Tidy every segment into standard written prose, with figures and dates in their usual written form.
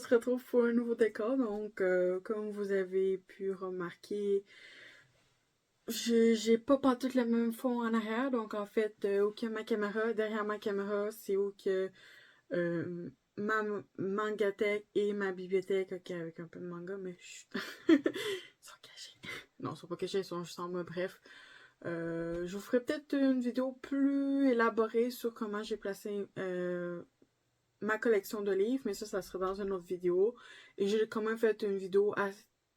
se retrouve pour un nouveau décor. Donc, comme vous avez pu remarquer, j'ai pas pantoute le même fond en arrière. Donc, en fait, où que ma caméra, derrière ma caméra, c'est où que euh, ma mangathèque et ma bibliothèque. Ok, avec un peu de manga, mais chut. Ils sont cachés. Non, ils sont pas cachés, ils sont juste en mode bref. Je vous ferai peut-être une vidéo plus élaborée sur comment j'ai placé ma collection de livres, mais ça sera dans une autre vidéo. Et j'ai quand même fait une vidéo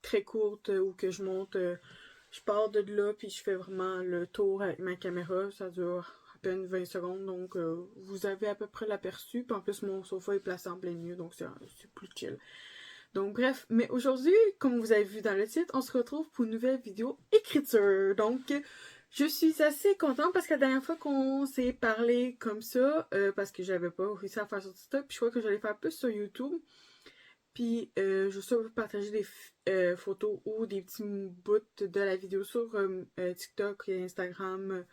très courte où que je monte, je pars de là, puis je fais vraiment le tour avec ma caméra. Ça dure à peine 20 secondes, donc vous avez à peu près l'aperçu. Puis en plus, mon sofa est placé en plein milieu, donc c'est plus chill. Donc bref, mais aujourd'hui, comme vous avez vu dans le titre, on se retrouve pour une nouvelle vidéo écriture. Donc, je suis assez contente parce que la dernière fois qu'on s'est parlé comme ça, parce que j'avais pas réussi à faire sur TikTok, puis je crois que j'allais faire plus sur YouTube. Puis, je suis vous partager des photos ou des petits bouts de la vidéo sur TikTok et Instagram,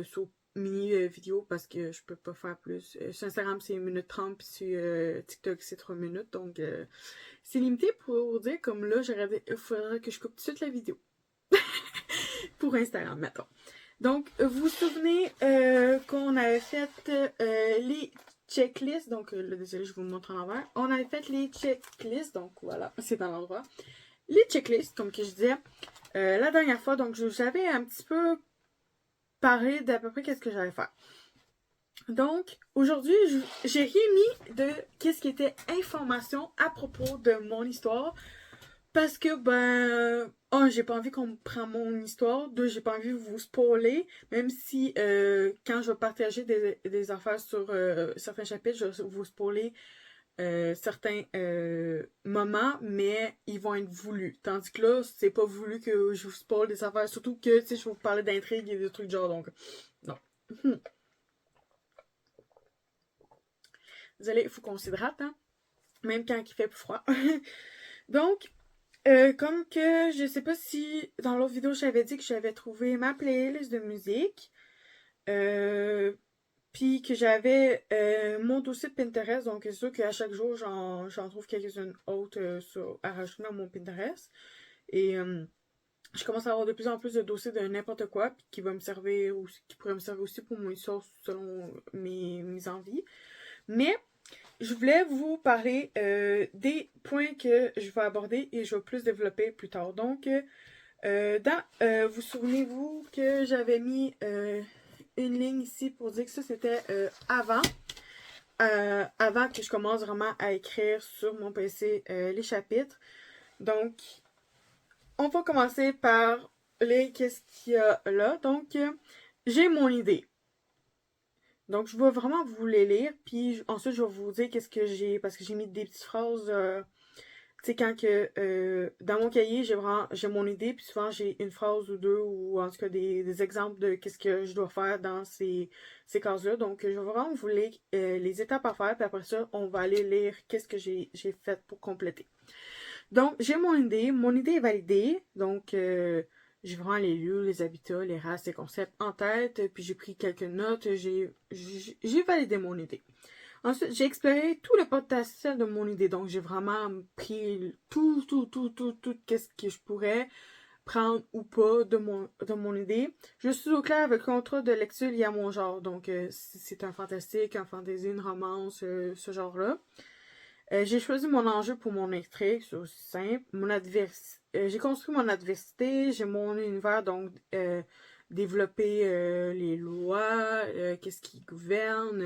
sur mini vidéo parce que je peux pas faire plus. Sur Instagram, c'est 1 minute 30, puis sur TikTok, c'est 3 minutes. Donc, c'est limité pour dire comme là, il faudrait que je coupe tout de suite la vidéo. Pour Instagram, mettons. Donc, vous vous souvenez qu'on avait fait les checklists. Donc, là, désolé, je vous montre en l'envers. On avait fait les checklists. Donc, voilà, c'est dans l'endroit. Les checklists, comme que je disais la dernière fois. Donc, j'avais un petit peu parlé d'à peu près qu'est-ce que j'allais faire. Donc, aujourd'hui, j'ai remis de qu'est-ce qui était information à propos de mon histoire. Parce que, ben, un, j'ai pas envie qu'on me prenne mon histoire. Deux, j'ai pas envie de vous spoiler. Même si, quand je vais partager des affaires sur certains chapitres, je vais vous spoiler certains moments, mais ils vont être voulus. Tandis que là, c'est pas voulu que je vous spoil des affaires. Surtout que, tu sais, je vais vous parler d'intrigues et de trucs genre, donc, non. Désolé, il faut qu'on s'hydrate, hein. Même quand il fait plus froid. Donc, comme que je sais pas si dans l'autre vidéo j'avais dit que j'avais trouvé ma playlist de musique, puis que j'avais mon dossier de Pinterest, donc c'est sûr qu'à chaque jour j'en trouve quelques-unes autres à rajouter dans mon Pinterest. Et je commence à avoir de plus en plus de dossiers de n'importe quoi, puis qui va me servir aussi, qui pourrait me servir aussi pour mon histoire selon mes envies. Mais je voulais vous parler des points que je vais aborder et je vais plus développer plus tard. Donc, vous souvenez-vous que j'avais mis une ligne ici pour dire que ça c'était avant que je commence vraiment à écrire sur mon PC les chapitres. Donc, on va commencer par qu'est-ce qu'il y a là. Donc, j'ai mon idée. Donc, je vais vraiment vous les lire, puis ensuite, je vais vous dire qu'est-ce que j'ai, parce que j'ai mis des petites phrases, tu sais, quand que, dans mon cahier, j'ai mon idée, puis souvent, j'ai une phrase ou deux, ou en tout cas, des exemples de qu'est-ce que je dois faire dans ces cases-là. Donc, je vais vraiment vous lire les étapes à faire, puis après ça, on va aller lire qu'est-ce que j'ai fait pour compléter. Donc, j'ai mon idée est validée, donc, j'ai vraiment les lieux, les habitats, les races, les concepts en tête, puis j'ai pris quelques notes, j'ai validé mon idée. Ensuite, j'ai exploré tout le potentiel de mon idée, donc j'ai vraiment pris tout, qu'est-ce que je pourrais prendre ou pas de mon idée. Je suis au clair avec le contrat de lecture lié à mon genre, donc c'est un fantastique, un fantasy, une romance, ce genre-là. J'ai choisi mon enjeu pour mon extrait, c'est aussi simple. J'ai construit mon adversité, j'ai mon univers, donc développer les lois, qu'est-ce qui gouverne,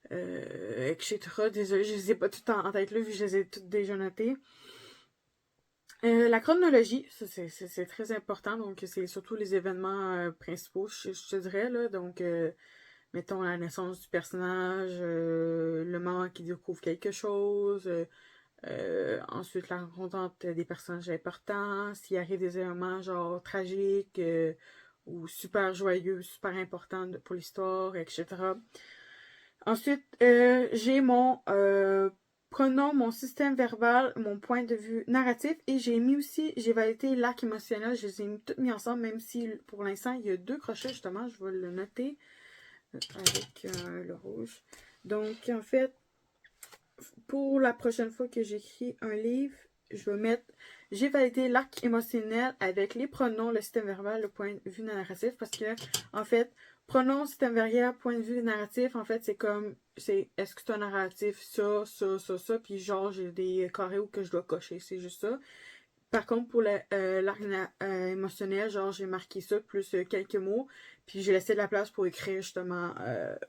etc. Désolée, je les ai pas toutes en tête là, vu que je les ai toutes déjà notées. La chronologie, ça c'est très important, donc c'est surtout les événements principaux, je te dirais, là, donc mettons la naissance du personnage, le moment qu'il découvre quelque chose, ensuite la rencontre entre des personnages importants, s'il arrive des événements genre tragiques ou super joyeux, super importants pour l'histoire, etc. Ensuite, j'ai mon pronom, mon système verbal, mon point de vue narratif et j'ai validé l'arc émotionnel, je les ai toutes mis ensemble, même si pour l'instant il y a 2 crochets justement, je vais le noter avec le rouge. Donc en fait, pour la prochaine fois que j'écris un livre, je vais mettre j'ai validé l'arc émotionnel avec les pronoms, le système verbal, le point de vue narratif, parce que, en fait, pronoms, système verbal, point de vue narratif, en fait, c'est comme, est-ce que c'est un narratif, ça, puis genre, j'ai des carrés où que je dois cocher, c'est juste ça. Par contre, pour l'arc émotionnel, genre, j'ai marqué ça, plus quelques mots, puis j'ai laissé de la place pour écrire, justement,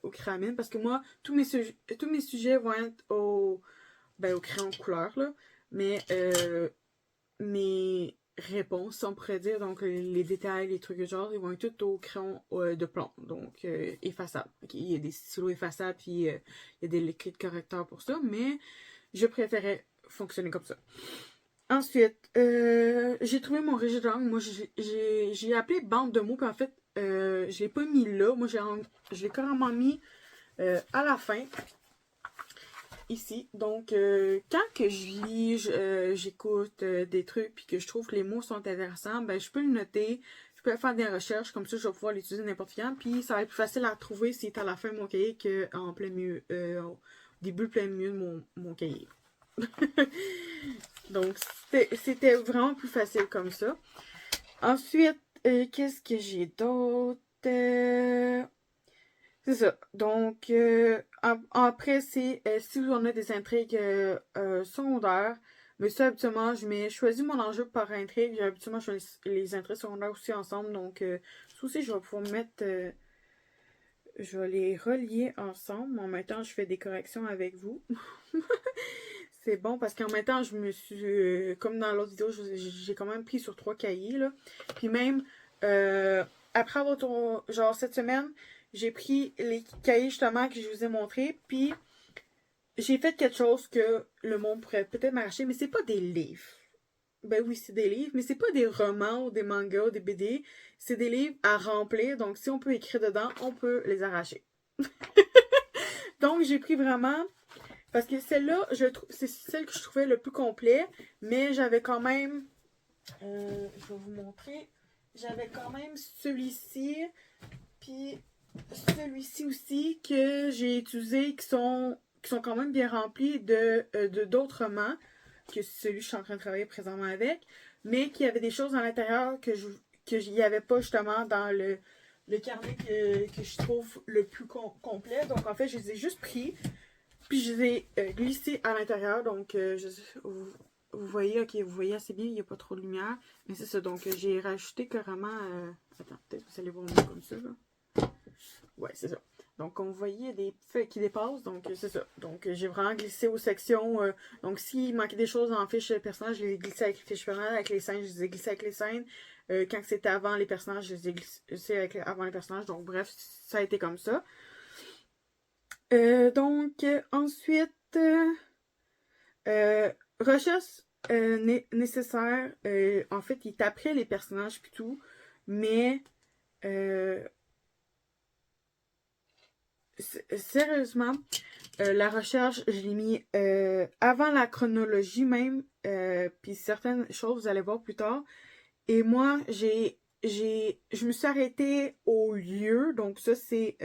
au crayon, parce que moi, tous mes sujets vont être au crayon couleur, là, mais mes réponses, on pourrait dire, donc les détails, les trucs de genre, ils vont être tout au crayon de plomb, donc effaçable. Okay, il y a des stylos effaçables, puis il y a des liquides correcteurs pour ça, mais je préférais fonctionner comme ça. Ensuite, j'ai trouvé mon registre de langue. Moi, j'ai appelé bande de mots, puis en fait, je l'ai pas mis là. Moi, je l'ai carrément mis à la fin, ici. Donc, quand que je lis, j'écoute des trucs, puis que je trouve que les mots sont intéressants, ben, je peux le noter. Je peux faire des recherches, comme ça, je vais pouvoir l'utiliser n'importe quand. Puis, ça va être plus facile à trouver s'il est à la fin de mon cahier qu'en plein milieu, au début, plein milieu de mon cahier. Donc, c'était vraiment plus facile comme ça. Ensuite, qu'est-ce que j'ai d'autre? C'est ça. Donc, après, c'est si on a des intrigues secondaires, mais ça, habituellement, je choisis mon enjeu par intrigue. Habituellement, je choisis les intrigues secondaires aussi ensemble. Donc, ça aussi, je vais pouvoir mettre... je vais les relier ensemble. En même temps, je fais des corrections avec vous. C'est bon parce qu'en même temps, je me suis... comme dans l'autre vidéo, j'ai quand même pris sur 3 cahiers, là. Puis même, après avoir genre cette semaine, j'ai pris les cahiers justement que je vous ai montrés, puis j'ai fait quelque chose que le monde pourrait peut-être m'arracher, mais c'est pas des livres. Ben oui, c'est des livres, mais c'est pas des romans ou des mangas ou des BD. C'est des livres à remplir, donc si on peut écrire dedans, on peut les arracher. Donc j'ai pris vraiment... Parce que celle-là, c'est celle que je trouvais le plus complet, mais j'avais quand même... je vais vous montrer. J'avais quand même celui-ci, puis celui-ci aussi que j'ai utilisé, qui sont quand même bien remplis de d'autres romans, que celui que je suis en train de travailler présentement avec, mais qui avaient des choses à l'intérieur que il n'y avait pas justement dans le carnet que je trouve le plus complet. Donc en fait, je les ai juste pris, puis je les ai glissés à l'intérieur. Donc vous voyez, ok, vous voyez assez bien, il n'y a pas trop de lumière. Mais c'est ça, donc j'ai rajouté carrément... attends, peut-être que vous allez voir mieux comme ça, là. Ouais, c'est ça. Donc, comme vous voyez, il y a des feuilles qui dépassent, donc c'est ça. Donc, j'ai vraiment glissé aux sections. Donc, s'il manquait des choses en fiche personnage, je les ai glissées avec les fiches personnelles, avec les scènes, je les ai glissées avec les scènes. Quand c'était avant les personnages, je les ai glissées avant les personnages. Donc, bref, ça a été comme ça. Donc, ensuite, recherche nécessaire. En fait, il est après les personnages puis tout, mais sérieusement, la recherche, je l'ai mis avant la chronologie même, puis certaines choses, vous allez voir plus tard. Et moi, je me suis arrêtée au lieu, donc ça c'est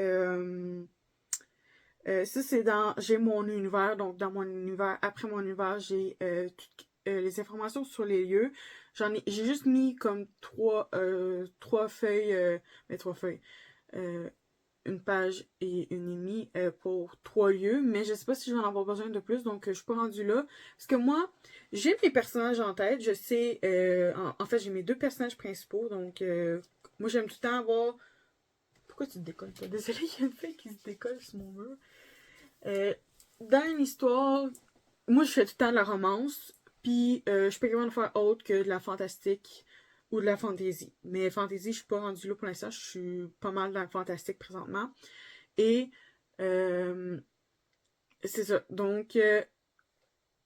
j'ai mon univers, donc dans mon univers, après mon univers, j'ai les informations sur les lieux. J'ai juste mis comme trois feuilles, mais 3 feuilles, une page et une et demie pour 3 lieux, mais je sais pas si je vais en avoir besoin de plus, donc je suis pas rendue là. Parce que moi, j'ai mes personnages en tête, je sais, en fait, j'ai mes 2 personnages principaux, donc moi j'aime tout le temps avoir... Pourquoi tu te décolles, toi? Désolée, il y a une fille qui se décolle sur mon mur. Dans une histoire, moi je fais tout le temps de la romance, puis je peux également faire autre que de la fantastique ou de la fantasy. Mais fantasy, je suis pas rendue là pour l'instant, je suis pas mal dans le fantastique présentement. Et c'est ça. Donc,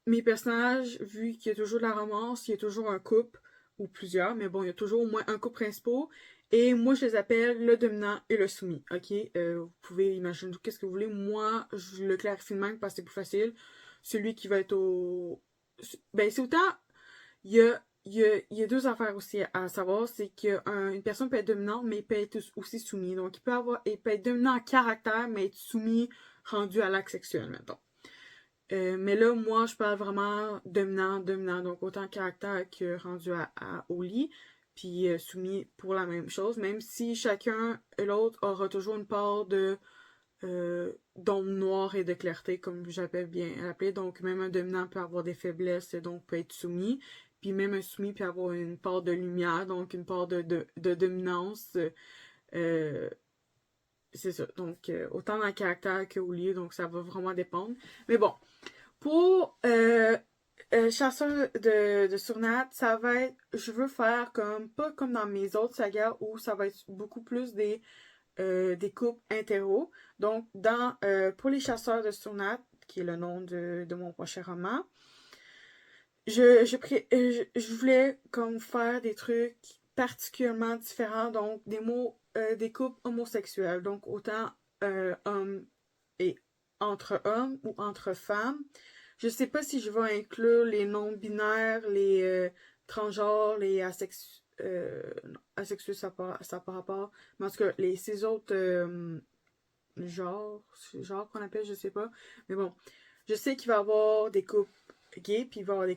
mes personnages, vu qu'il y a toujours de la romance, il y a toujours un couple ou plusieurs, mais bon, il y a toujours au moins un couple principal. Et moi, je les appelle le dominant et le soumis. Ok? Vous pouvez imaginer qu'est-ce que vous voulez. Moi, je le clarifie de même parce que c'est plus facile. Celui qui va être au. Ben, c'est autant. Il y a 2 affaires aussi à savoir. C'est qu'une personne peut être dominante, mais il peut être aussi soumis. Donc, il peut être dominant en caractère, mais être soumis rendu à l'acte sexuel, mettons. Mais là, moi, je parle vraiment dominant, dominant. Donc, autant caractère que rendu au lit. Puis soumis pour la même chose. Même si chacun et l'autre aura toujours une part de d'ombre noire et de clarté, comme j'appelle bien l'appeler. Donc, même un dominant peut avoir des faiblesses et donc peut être soumis. Puis même un soumis peut avoir une part de lumière, donc une part de dominance. Euh, c'est ça. Donc, autant dans le caractère qu'au lieu. Donc, ça va vraiment dépendre. Mais bon, pour Chasseur de Surnat, ça va être. Je veux faire comme. Pas comme dans mes autres sagas où ça va être beaucoup plus des couples interro. Donc, pour les Chasseurs de Surnat, qui est le nom de mon prochain roman, je voulais comme faire des trucs particulièrement différents. Donc, des couples homosexuels. Donc, autant hommes et entre hommes ou entre femmes. Je sais pas si je vais inclure les non-binaires, les transgenres, les asexués, ça par rapport. Mais en tout cas, ces autres genres qu'on appelle, je sais pas. Mais bon, je sais qu'il va y avoir des couples gays, puis il va y avoir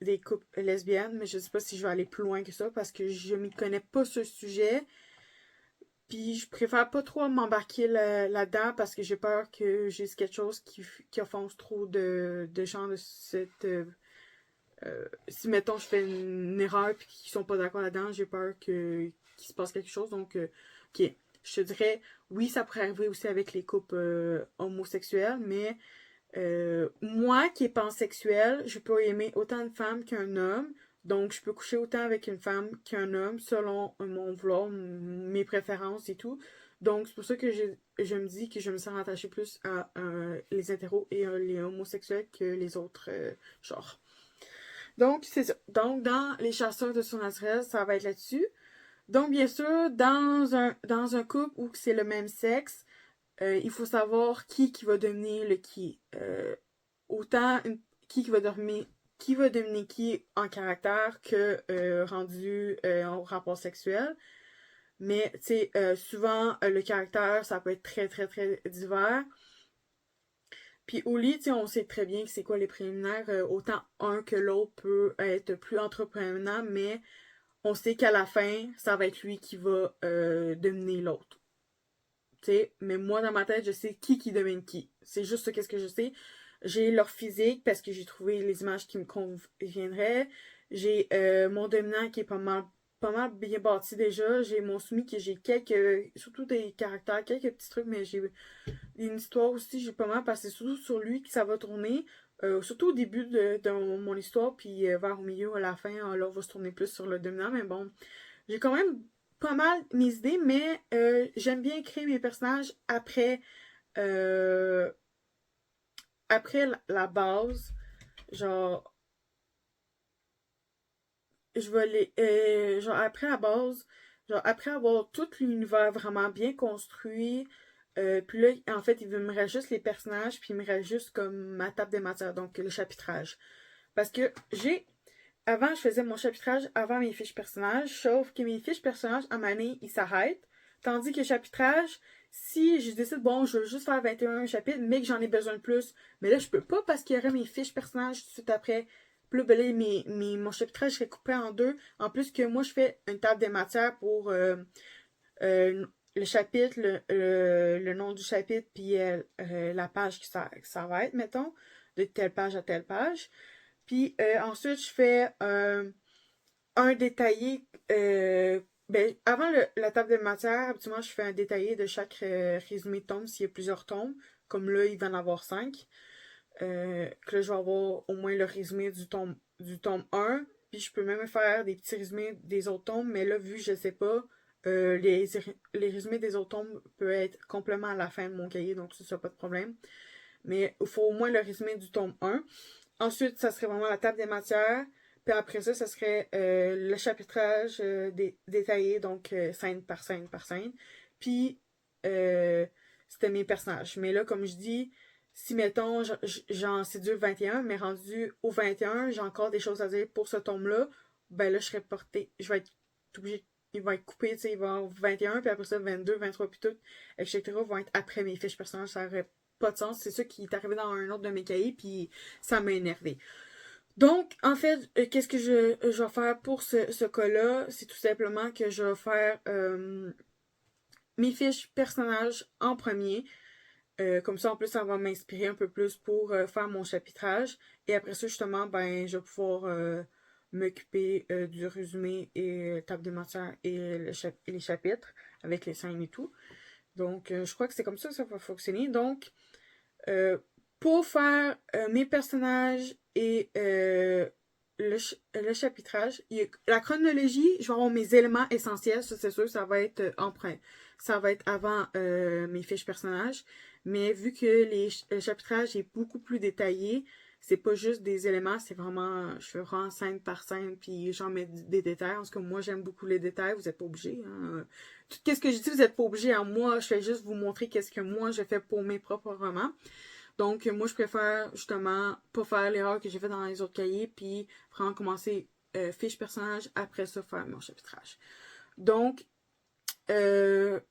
des couples lesbiennes, mais je sais pas si je vais aller plus loin que ça parce que je m'y connais pas sur le sujet. Puis je préfère pas trop m'embarquer là-dedans parce que j'ai peur que j'ai quelque chose qui offense trop de gens de cette. Si mettons je fais une erreur et qu'ils sont pas d'accord là-dedans, j'ai peur qu'il se passe quelque chose. Donc, ok. Je te dirais, oui, ça pourrait arriver aussi avec les couples homosexuels, mais moi qui est pansexuelle, je peux aimer autant une femme qu'un homme. Donc, je peux coucher autant avec une femme qu'un homme selon mon vouloir, mes préférences et tout. Donc, c'est pour ça que je me dis que je me sens attachée plus à les hétéros et les homosexuels que les autres genres. Donc, c'est ça. Donc, dans Les Chasseurs de surnaturel, ça va être là-dessus. Donc, bien sûr, dans un couple où c'est le même sexe, il faut savoir qui va devenir le qui. Autant qui va devenir qui en caractère que rendu en rapport sexuel. Mais, tu sais, souvent, le caractère, ça peut être très, très, très divers. Puis au lit, tu sais, on sait très bien que c'est quoi les préliminaires. Autant un que l'autre peut être plus entreprenant, mais on sait qu'à la fin, ça va être lui qui va dominer l'autre. T'sais, mais moi, dans ma tête, je sais qui domine qui. C'est juste ce qu'est-ce que je sais. J'ai leur physique parce que j'ai trouvé les images qui me conviendraient. J'ai mon dominant qui est pas mal bien bâti déjà. J'ai mon soumis qui j'ai surtout des caractères, quelques petits trucs, mais j'ai une histoire aussi, j'ai pas mal passé surtout sur lui que ça va tourner. Surtout au début de mon histoire, puis vers au milieu, à la fin, là, on va se tourner plus sur le dominant. Mais bon, j'ai quand même pas mal mes idées, mais j'aime bien créer mes personnages euh, après la base. Genre, je vais genre, après la base, genre, après avoir tout l'univers vraiment bien construit, puis là, en fait, il me reste juste les personnages, puis il me reste juste comme ma table des matières, donc le chapitrage. Parce que avant, je faisais mon chapitrage avant mes fiches personnages, sauf que mes fiches personnages, à ma année, ils s'arrêtent. Tandis que le chapitrage, si je décide, bon, je veux juste faire 21 chapitres, mais que j'en ai besoin de plus, mais là, je peux pas parce qu'il y aurait mes fiches personnages tout de suite après. Puis là, ben là, mon chapitrage serait coupé en deux. En plus que moi, je fais une table des matières pour le chapitre, le nom du chapitre, puis la page que ça va être, mettons, de telle page à telle page. Puis ensuite, je fais un détaillé. Avant la table de matière, habituellement, je fais un détaillé de chaque résumé de tome s'il y a plusieurs tomes. Comme là, il va en avoir 5. Que là, je vais avoir au moins le résumé du tome 1. Puis je peux même faire des petits résumés des autres tomes. Mais là, vu que je ne sais pas, les résumés des autres tomes peuvent être complètement à la fin de mon cahier. Donc, ça, pas de problème. Mais il faut au moins le résumé du tome 1. Ensuite, ça serait vraiment la table des matières. Puis après ça serait le chapitrage détaillé, donc scène par scène par scène. Puis, c'était mes personnages. Mais là, comme je dis, si mettons, j'en séduis 21, mais rendu au 21, j'ai encore des choses à dire pour ce tome-là, ben là, je serais portée. Je vais être obligée. Il va être coupé, tu sais, il va y avoir 21, puis après ça, 22, 23, puis tout, etc. vont être après mes fiches personnages. Ça aurait pas de sens. C'est ça qui est arrivé dans un autre de mes cahiers, puis ça m'a énervé. Donc, en fait, qu'est-ce que je vais faire pour ce cas-là? C'est tout simplement que je vais faire mes fiches personnages en premier. Comme ça, en plus, ça va m'inspirer un peu plus pour faire mon chapitrage. Et après ça, justement, ben, je vais pouvoir m'occuper du résumé et table des matières et les chapitres avec les scènes et tout. Donc, je crois que c'est comme ça que ça va fonctionner. Donc, pour faire mes personnages et le chapitrage, la chronologie, je vais avoir mes éléments essentiels, ça c'est sûr, ça va être ça va être avant mes fiches personnages. Mais vu que le chapitrage est beaucoup plus détaillé, c'est pas juste des éléments, c'est vraiment, je fais vraiment scène par scène, puis j'en mets des détails. En tout cas, moi, j'aime beaucoup les détails, vous êtes pas obligés. Hein. Tout ce que je dis, vous êtes pas obligés. À moi, je fais juste vous montrer qu'est-ce que moi, je fais pour mes propres romans. Donc, moi, je préfère, justement, pas faire l'erreur que j'ai fait dans les autres cahiers, puis vraiment commencer fiche personnage, après ça, faire mon chapitrage. Donc, à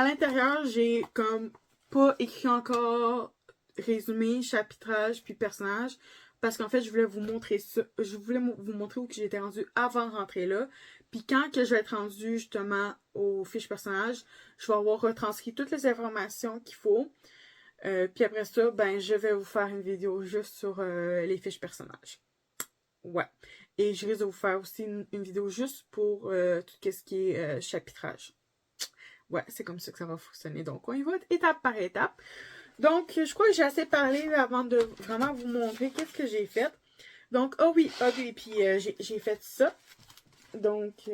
l'intérieur, j'ai comme pas écrit encore résumé, chapitrage, puis personnage. Parce qu'en fait, je voulais vous montrer ça. Je voulais vous montrer où j'étais rendue avant de rentrer là. Puis quand que je vais être rendue justement aux fiches personnages, je vais avoir retranscrit toutes les informations qu'il faut. Puis après ça, ben je vais vous faire une vidéo juste sur les fiches personnages. Ouais. Et je risque de vous faire aussi une vidéo juste pour tout ce qui est chapitrage. Ouais, c'est comme ça que ça va fonctionner. Donc, on y va étape par étape. Donc, je crois que j'ai assez parlé avant de vraiment vous montrer qu'est-ce que j'ai fait. Donc, puis j'ai fait ça. Donc,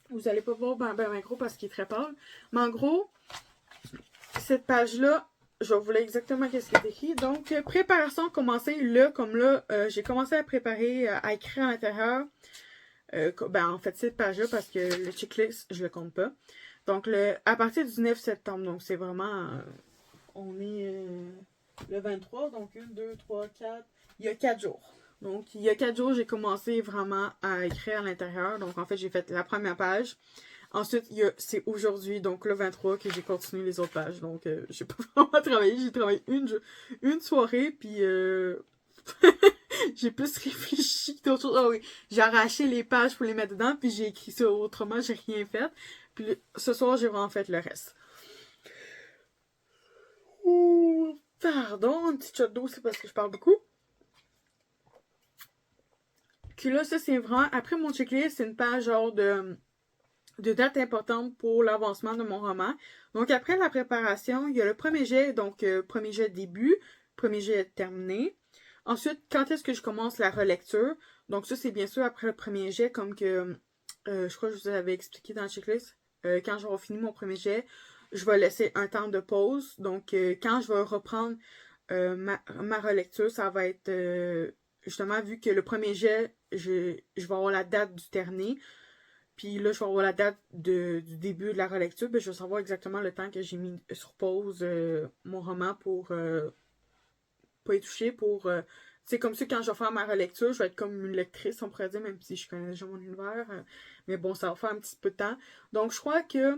vous n'allez pas voir ben gros parce qu'il est très pâle. Mais en gros, cette page-là, je vais vous dire exactement qu'est-ce qui est écrit. Donc, préparation, commencer là, comme là, j'ai commencé à préparer, à écrire à l'intérieur. En fait, cette page-là, parce que le checklist, je le compte pas. Donc, à partir du 9 septembre, donc c'est vraiment, on est le 23, donc 1, 2, 3, 4, il y a 4 jours. Donc, il y a 4 jours, j'ai commencé vraiment à écrire à l'intérieur. Donc, en fait, j'ai fait la première page. Ensuite, c'est aujourd'hui, donc le 23, que j'ai continué les autres pages. Donc, j'ai pas vraiment travaillé. J'ai travaillé une soirée, puis j'ai plus réfléchi que d'autres choses. Ah oui, j'ai arraché les pages pour les mettre dedans, puis j'ai écrit ça autrement, j'ai rien fait. Puis ce soir, j'ai vraiment fait le reste. Ouh, pardon, un petit shot d'eau, c'est parce que je parle beaucoup. Puis là, ça, c'est vraiment... Après mon checklist, c'est une page genre de dates importantes pour l'avancement de mon roman. Donc, après la préparation, il y a le premier jet, donc premier jet début, premier jet terminé. Ensuite, quand est-ce que je commence la relecture? Donc, ça, c'est bien sûr après le premier jet, comme que je crois que je vous avais expliqué dans le checklist. Quand j'aurai fini mon premier jet, je vais laisser un temps de pause. Donc, quand je vais reprendre ma relecture, ça va être justement, vu que le premier jet, je vais avoir la date du terné. Puis là, je vais avoir la date du début de la relecture. Ben, je vais savoir exactement le temps que j'ai mis sur pause mon roman pour pas y toucher. C'est comme ça, quand je vais faire ma relecture, je vais être comme une lectrice, on pourrait dire, même si je connais déjà mon univers. Mais bon, ça va faire un petit peu de temps. Donc, je crois que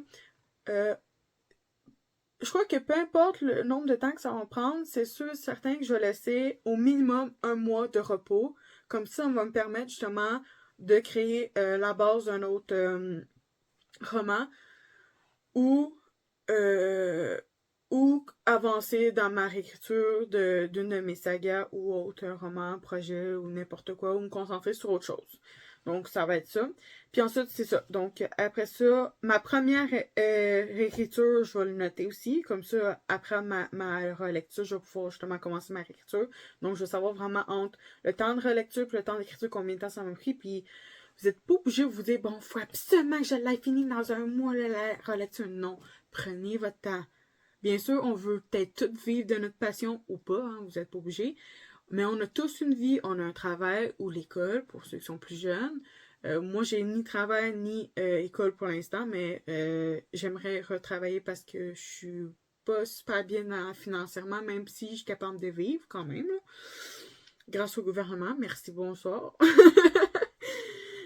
peu importe le nombre de temps que ça va prendre, c'est sûr certain que je vais laisser au minimum un mois de repos. Comme ça va me permettre justement de créer la base d'un autre roman ou avancer dans ma réécriture d'une de mes sagas ou autre roman, projet ou n'importe quoi, ou me concentrer sur autre chose. Donc, ça va être ça. Puis ensuite, c'est ça. Donc, après ça, ma première réécriture, je vais le noter aussi. Comme ça, après ma relecture, je vais pouvoir justement commencer ma réécriture. Donc, je vais savoir vraiment entre le temps de relecture et le temps d'écriture, combien de temps ça m'a pris. Puis, vous n'êtes pas obligé de vous dire, bon, il faut absolument que je l'aille fini dans un mois, la relecture. Non. Prenez votre temps. Bien sûr, on veut peut-être tous vivre de notre passion ou pas, hein, vous n'êtes pas obligés. Mais on a tous une vie, on a un travail ou l'école pour ceux qui sont plus jeunes. Moi, j'ai ni travail ni école pour l'instant, mais j'aimerais retravailler parce que je suis pas super bien financièrement, même si je suis capable de vivre quand même. Là. Grâce au gouvernement, merci, bonsoir.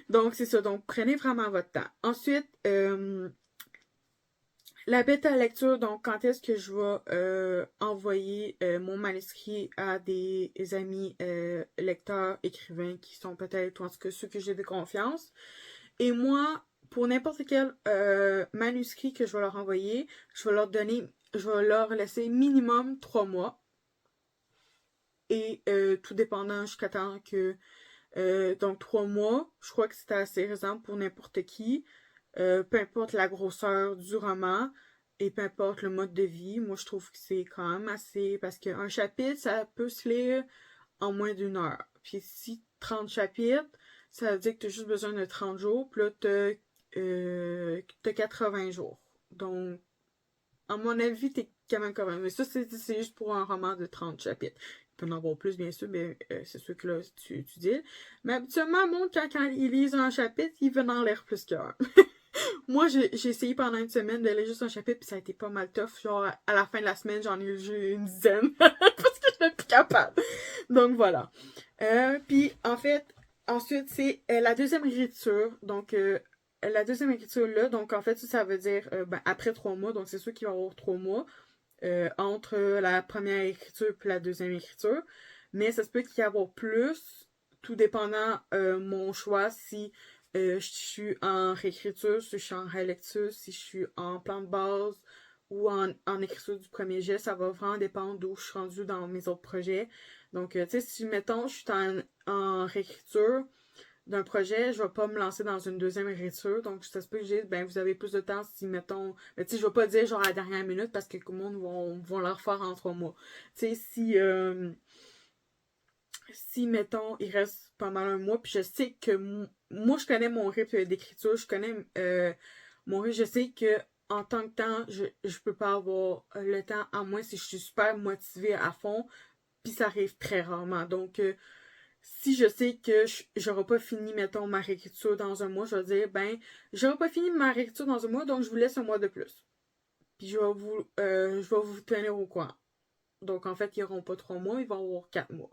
Donc, c'est ça. Donc, prenez vraiment votre temps. Ensuite, la bêta lecture, donc quand est-ce que je vais envoyer mon manuscrit à des amis lecteurs, écrivains qui sont peut-être, ou en tout cas ceux que j'ai de confiance. Et moi, pour n'importe quel manuscrit que je vais leur envoyer, je vais leur laisser minimum 3 mois. Et tout dépendant jusqu'à temps que... donc 3 mois, je crois que c'est assez raisonnable pour n'importe qui. Peu importe la grosseur du roman et peu importe le mode de vie, moi je trouve que c'est quand même assez... Parce qu'un chapitre, ça peut se lire en moins d'1 heure. Puis si 30 chapitres, ça veut dire que tu as juste besoin de 30 jours, puis là t'as 80 jours. Donc, à mon avis, t'es quand même. Mais ça, c'est juste pour un roman de 30 chapitres. Il peut en avoir plus, bien sûr, mais c'est sûr que là, tu dis. Mais habituellement, mon quand ils lisent un chapitre, ils veulent en lire plus qu'un. Moi, j'ai essayé pendant une semaine de lire juste un chapitre, puis ça a été pas mal tough. Genre, à la fin de la semaine, j'en ai lu une dizaine. Parce que je n'étais plus capable. Donc, voilà. Puis, en fait, ensuite, c'est la deuxième écriture. Donc, la deuxième écriture là, donc en fait, ça veut dire après 3 mois. Donc, c'est sûr qu'il va y avoir 3 mois entre la première écriture et la deuxième écriture. Mais ça se peut qu'il y ait avoir plus, tout dépendant mon choix, si je suis en réécriture, si je suis en relecture, si je suis en plan de base ou en écriture du premier jet. Ça va vraiment dépendre d'où je suis rendue dans mes autres projets. Donc, tu sais, si, mettons, je suis en réécriture d'un projet, je vais pas me lancer dans une deuxième écriture. Donc, ça se peut que j'ai, ben, vous avez plus de temps si, mettons, mais tu sais, je vais pas dire genre à la dernière minute parce que tout le monde vont le refaire en 3 mois. Tu sais, si, mettons, il reste pas mal un mois, puis je sais que moi, je connais mon rythme d'écriture, je connais mon rythme, je sais que en tant que temps, je peux pas avoir le temps, à moins si je suis super motivée à fond, puis ça arrive très rarement. Donc, si je sais que j'aurai pas fini, mettons, ma réécriture dans un mois, je vais dire, ben, j'aurai pas fini ma réécriture dans un mois, donc je vous laisse un mois de plus. Puis je vais vous tenir au courant. Donc, en fait, ils n'auront pas 3 mois, ils vont avoir 4 mois.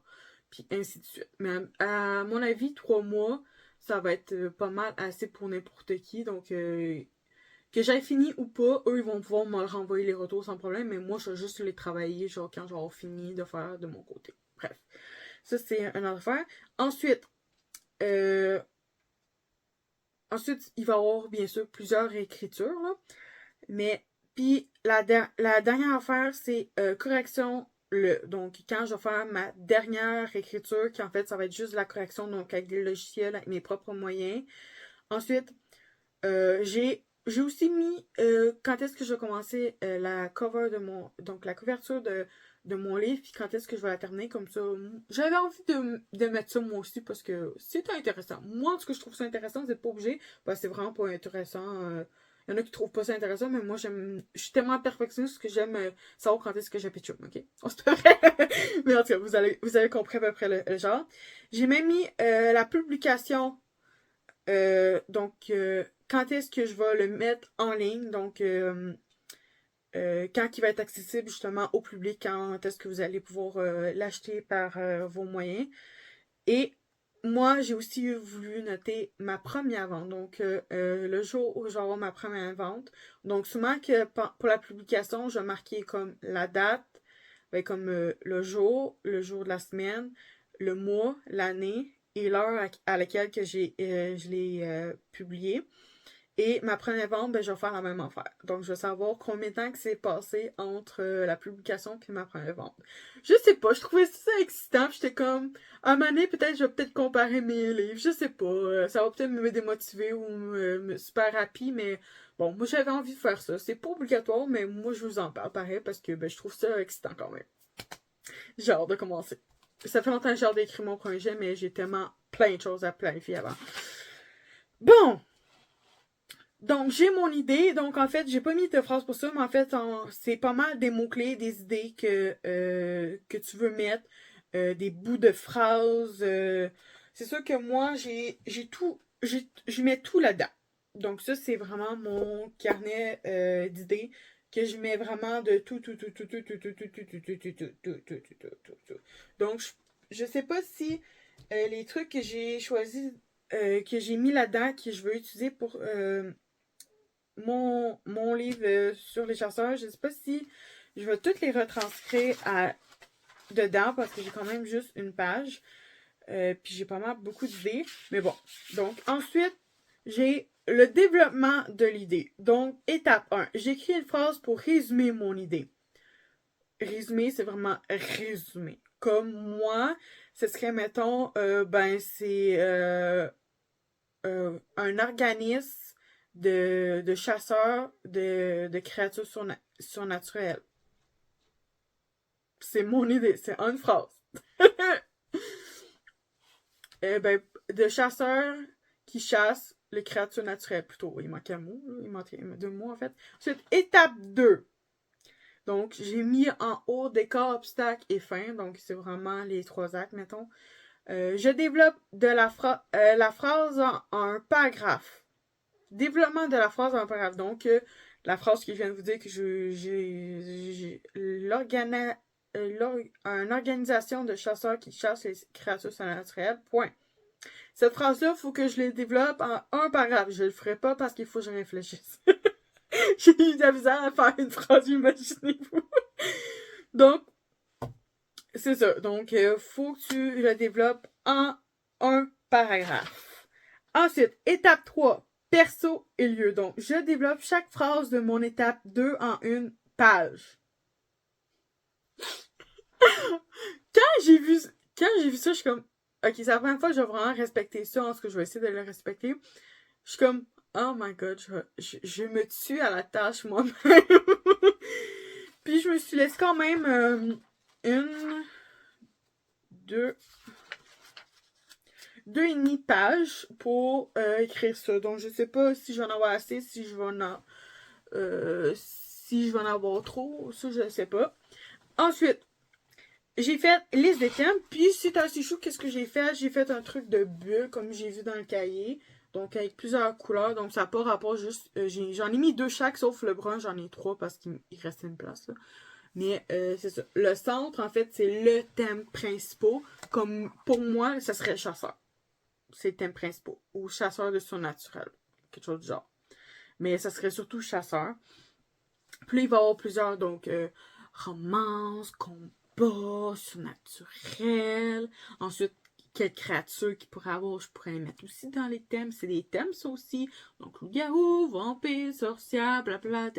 Puis ainsi de suite. Mais à mon avis, 3 mois, ça va être pas mal assez pour n'importe qui. Donc, que j'aille fini ou pas, eux, ils vont pouvoir me renvoyer les retours sans problème. Mais moi, je vais juste les travailler, genre, quand j'aurai fini de faire de mon côté. Bref. Ça, c'est une autre affaire. Ensuite, euh, il va y avoir, bien sûr, plusieurs réécritures, là. Mais, puis, la dernière affaire, c'est correction. Donc, quand je vais faire ma dernière écriture, qui en fait, ça va être juste la correction, donc avec des logiciels, avec mes propres moyens. Ensuite, j'ai aussi mis quand est-ce que je vais commencer la cover de mon. Donc, la couverture de mon livre, puis quand est-ce que je vais la terminer, comme ça. J'avais envie de mettre ça moi aussi parce que c'est intéressant. Moi, en tout cas, je trouve ça intéressant, vous n'êtes pas obligé. Parce que c'est vraiment pas intéressant. Il y en a qui trouvent pas ça intéressant, mais moi, je suis tellement perfectionniste que j'aime savoir quand est-ce que je pitch up, ok? On se vrai. Mais en tout cas, vous avez compris à peu près le genre. J'ai même mis la publication quand est-ce que je vais le mettre en ligne? Donc, quand il va être accessible justement au public, quand est-ce que vous allez pouvoir l'acheter par vos moyens. Et moi, j'ai aussi voulu noter ma première vente. Donc, le jour où je vais avoir ma première vente. Donc, souvent que pour la publication, je vais marquer comme la date, ben, comme le jour de la semaine, le mois, l'année et l'heure à laquelle que je l'ai publié. Et ma première vente, ben, je vais faire la même affaire. Donc, je vais savoir combien de temps que c'est passé entre la publication et ma première vente. Je sais pas, je trouvais ça excitant. J'étais comme, à un moment donné, peut-être, je vais peut-être comparer mes livres. Je sais pas. Ça va peut-être me démotiver ou me super happy, mais bon, moi, j'avais envie de faire ça. C'est pas obligatoire, mais moi, je vous en parle pareil parce que ben, je trouve ça excitant quand même. J'ai hâte de commencer. Ça fait longtemps que j'ai hâte d'écrire mon projet, mais j'ai tellement plein de choses à planifier avant. Bon! Donc, j'ai mon idée. Donc, en fait, j'ai pas mis de phrase pour ça, mais en fait, c'est pas mal des mots-clés, des idées que tu veux mettre, des bouts de phrases. C'est sûr que moi, j'ai tout, je mets tout là-dedans. Donc, ça, c'est vraiment mon carnet d'idées que je mets vraiment de tout, tout, tout, tout, tout, tout, tout, tout, tout, tout, tout, tout, tout, tout, tout, tout, tout, tout. Donc, je sais pas si les trucs que j'ai choisis, que j'ai mis là-dedans, que je veux utiliser pour mon livre sur les chasseurs. Je sais pas si je vais toutes les retranscrire dedans parce que j'ai quand même juste une page. Puis j'ai pas mal beaucoup d'idées. Mais bon. Donc, ensuite, j'ai le développement de l'idée. Donc, étape 1. J'écris une phrase pour résumer mon idée. Résumer, c'est vraiment résumer. Comme moi, ce serait, mettons, c'est un organisme de chasseurs de créatures surnaturelles. C'est mon idée, c'est une phrase. De chasseurs qui chassent les créatures naturelles, plutôt. Il manque un mot, là. Il manque deux mots, en fait. Ensuite, étape 2. Donc, j'ai mis en haut décor, obstacle et fin. Donc, c'est vraiment les 3 actes, mettons. Je développe la phrase en un paragraphe. Développement de la phrase en un paragraphe. Donc, la phrase que je viens de vous dire que j'ai une organisation de chasseurs qui chassent les créatures surnaturelles. Point. Cette phrase-là, il faut que je la développe en un paragraphe. Je le ferai pas parce qu'il faut que je réfléchisse. J'ai eu de la misère à faire une phrase, imaginez-vous. Donc, c'est ça. Donc, faut que tu le développes en un paragraphe. Ensuite, étape 3. Perso et lieu. Donc, je développe chaque phrase de mon étape 2 en une page. Quand j'ai vu ça, je suis comme, ok, c'est la première fois que je vais vraiment respecter ça. En ce que je vais essayer de le respecter. Je suis comme, oh my god, je me tue à la tâche moi-même. Puis je me suis laissé quand même une, deux et demie pages pour écrire ça. Donc je sais pas si je vais en avoir assez, si je vais en avoir trop, ça je sais pas. Ensuite, j'ai fait liste des thèmes, puis c'est assez chou, qu'est-ce que j'ai fait? J'ai fait un truc de bulle, comme j'ai vu dans le cahier, donc avec plusieurs couleurs, donc ça n'a pas rapport juste... j'en ai mis 2 chaque, sauf le brun, j'en ai 3 parce qu'il restait une place, là. Mais c'est ça. Le centre, en fait, c'est le thème principal. Comme pour moi, ça serait chasseur. C'est le thème principal. Ou chasseur de surnaturel. Quelque chose du genre. Mais ça serait surtout chasseur. Puis il va y avoir plusieurs, donc, romance, combat, surnaturel. Ensuite, quelle créature qu'il pourrait avoir, je pourrais les mettre aussi dans les thèmes. C'est des thèmes, ça aussi. Donc, loup-garou, vampire, sorcière, blabla,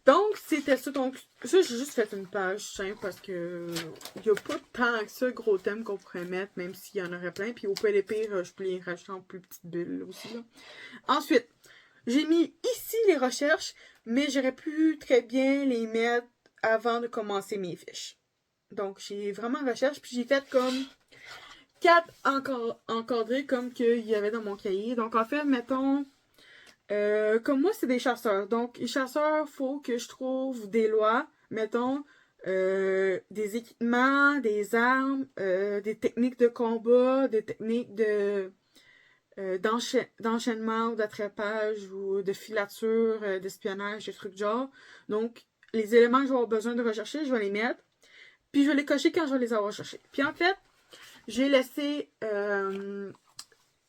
Donc, c'était ça. Donc, ça, j'ai juste fait une page simple parce que il n'y a pas tant que ça, gros thèmes qu'on pourrait mettre, même s'il y en aurait plein. Puis au pire, je peux les rajouter en plus petites bulles aussi. Là. Ensuite, j'ai mis ici les recherches, mais j'aurais pu très bien les mettre avant de commencer mes fiches. Donc, j'ai vraiment recherche, puis j'ai fait comme 4 encadrés comme qu'il y avait dans mon cahier. Donc, en fait, mettons... comme moi, c'est des chasseurs. Donc, les chasseurs, faut que je trouve des lois, mettons, des équipements, des armes, des techniques de combat, des techniques d'enchaînement ou d'attrapage ou de filature, d'espionnage, des trucs du genre. Donc, les éléments que je vais avoir besoin de rechercher, je vais les mettre. Puis, je vais les cocher quand je vais les avoir cherchés. Puis, en fait, j'ai laissé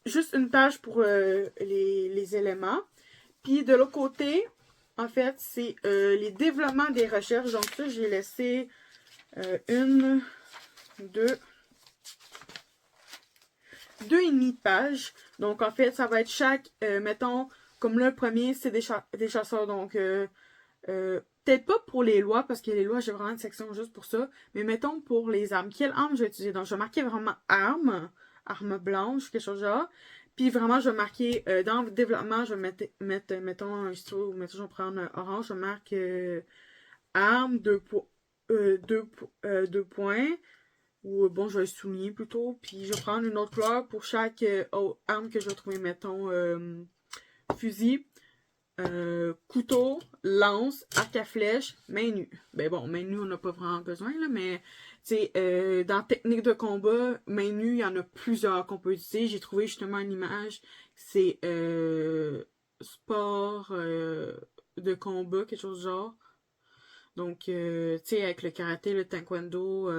juste une page pour les éléments. Puis de l'autre côté, en fait, c'est les développements des recherches. Donc ça, j'ai laissé une, deux et demie pages. Donc en fait, ça va être chaque, mettons, comme là, le premier, c'est des chasseurs. Donc, peut-être pas pour les lois, parce que les lois, j'ai vraiment une section juste pour ça. Mais mettons pour les armes. Quelle arme je vais utiliser? Donc, je vais marquer vraiment arme blanche, quelque chose genre. Puis vraiment, je vais marquer, dans le développement, je vais mettre mettons, un stylo, mettons, je vais prendre un orange, je marque arme, deux points. Ou bon, je vais souligner plutôt. Puis je vais prendre une autre couleur pour chaque arme que je vais trouver, mettons, fusil, couteau, lance, arc à flèche, main nue. Ben bon, main nue, on n'a pas vraiment besoin, là, mais tu sais, dans technique de combat, main nue, il y en a plusieurs qu'on peut utiliser. J'ai trouvé justement une image, c'est sport de combat, quelque chose du genre. Donc, tu sais, avec le karaté, le taekwondo,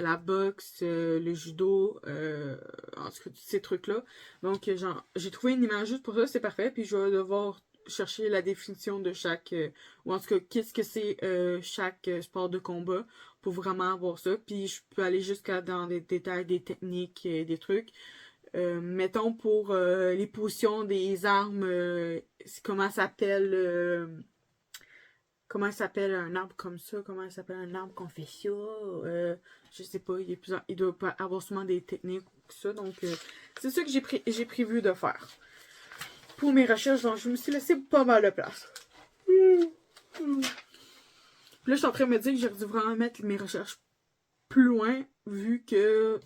la boxe, le judo, en tout cas, tous ces trucs-là. Donc, j'ai trouvé une image juste pour ça, c'est parfait. Puis, je vais devoir chercher la définition de chaque, ou en tout cas, qu'est-ce que c'est chaque sport de combat pour vraiment avoir ça. Puis, je peux aller jusqu'à dans des détails, des techniques, des trucs. Mettons pour les positions des armes, comment s'appelle un arbre comme ça, comment s'appelle un arbre qu'on fait ça, je sais pas, il doit pas avoir souvent des techniques ou ça, donc c'est ça que j'ai prévu de faire pour mes recherches, donc je me suis laissé pas mal de place. Puis là, je suis en train de me dire que j'aurais dû vraiment mettre mes recherches plus loin, vu que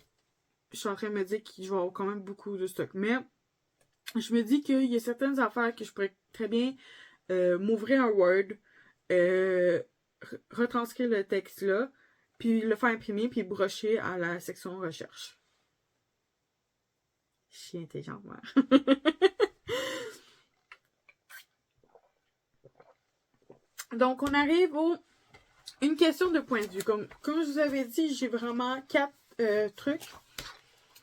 je suis en train de me dire que je vais avoir quand même beaucoup de stock. Mais je me dis qu'il y a certaines affaires que je pourrais très bien m'ouvrir un Word, retranscrire le texte là, puis le faire imprimer, puis brocher à la section recherche. Je suis intelligente, moi. Donc, on arrive une question de point de vue. Comme je vous avais dit, j'ai vraiment 4 trucs.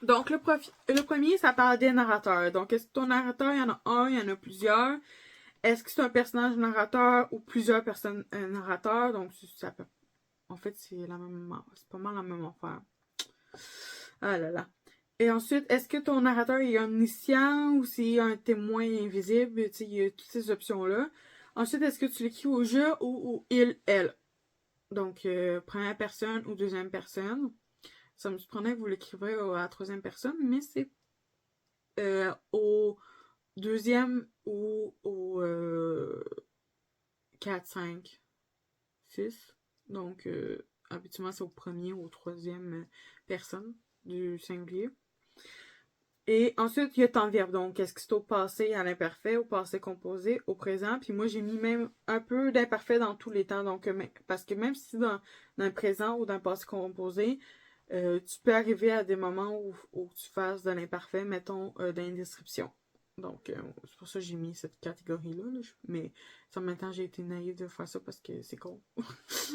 Donc, le premier, ça parle des narrateurs. Donc, est-ce que ton narrateur, il y en a un, il y en a plusieurs? Est-ce que c'est un personnage narrateur ou plusieurs personnes narrateurs? Donc, ça peut... En fait, c'est pas mal la même affaire. Ah là là. Et ensuite, est-ce que ton narrateur est omniscient ou c'est un témoin invisible? Tu sais, il y a toutes ces options-là. Ensuite, est-ce que tu l'écris au jeu ou il, elle? Donc, première personne ou deuxième personne. Ça me surprenait que vous l'écrivez à la troisième personne, mais c'est au deuxième ou au 4, 5, 6. Donc, habituellement, c'est au premier ou au troisième personne du singulier. Et ensuite, il y a temps verbe. Donc, est-ce que c'est au passé, à l'imparfait, au passé composé, au présent? Puis moi, j'ai mis même un peu d'imparfait dans tous les temps. Donc, parce que même si dans le présent ou dans le passé composé, tu peux arriver à des moments où tu fasses de l'imparfait, mettons, dans une description. Donc, c'est pour ça que j'ai mis cette catégorie-là. Là. Mais en même temps, j'ai été naïve de faire ça parce que c'est con.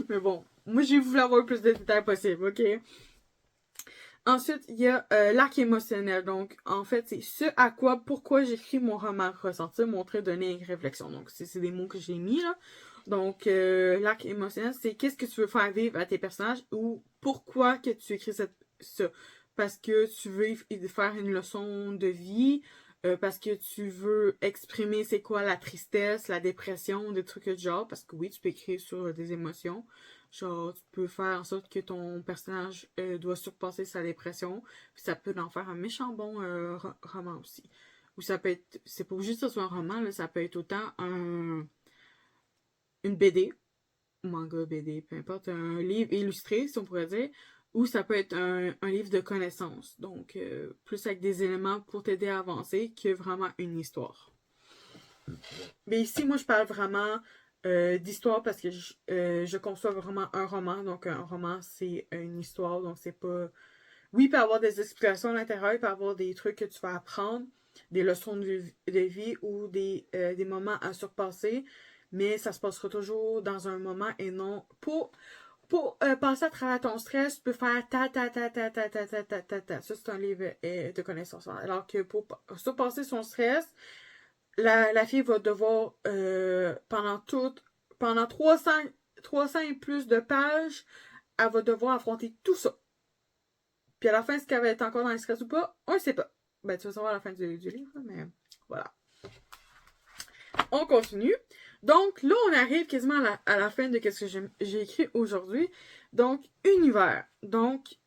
Mais bon, moi, j'ai voulu avoir le plus de détails possible, ok? Ensuite, il y a l'arc émotionnel. Donc, en fait, c'est pourquoi j'écris mon roman, ressentir, montrer, donner une réflexion. Donc, c'est des mots que j'ai mis, là. Donc, l'arc émotionnel, c'est qu'est-ce que tu veux faire vivre à tes personnages ou pourquoi que tu écris ça. Parce que tu veux faire une leçon de vie, parce que tu veux exprimer c'est quoi la tristesse, la dépression, des trucs de genre. Parce que oui, tu peux écrire sur des émotions. Genre, tu peux faire en sorte que ton personnage doit surpasser sa dépression. Puis ça peut en faire un méchant bon roman aussi. Ou ça peut être. C'est pas juste que ce soit un roman, là, ça peut être autant une BD, manga, BD, peu importe, un livre illustré, si on pourrait dire. Ou ça peut être un livre de connaissances. Donc, plus avec des éléments pour t'aider à avancer que vraiment une histoire. Mais ici, moi, je parle vraiment d'histoire parce que je conçois vraiment un roman. Donc, un roman, c'est une histoire. Donc, c'est pas... Oui, il peut y avoir des explications à l'intérieur, il peut y avoir des trucs que tu vas apprendre, des leçons de vie ou des moments à surpasser. Mais ça se passera toujours dans un moment et non... Pour passer à travers ton stress, tu peux faire ta. Ça, c'est un livre de connaissances. Alors que pour surpasser son stress, la fille va devoir, pendant 300 et plus de pages, elle va devoir affronter tout ça. Puis à la fin, est-ce qu'elle va être encore dans le stress ou pas? On ne sait pas. Ben, tu vas savoir à la fin du livre, mais voilà. On continue. Donc, là, on arrive quasiment à la fin de ce que j'ai écrit aujourd'hui. Donc, univers. Donc,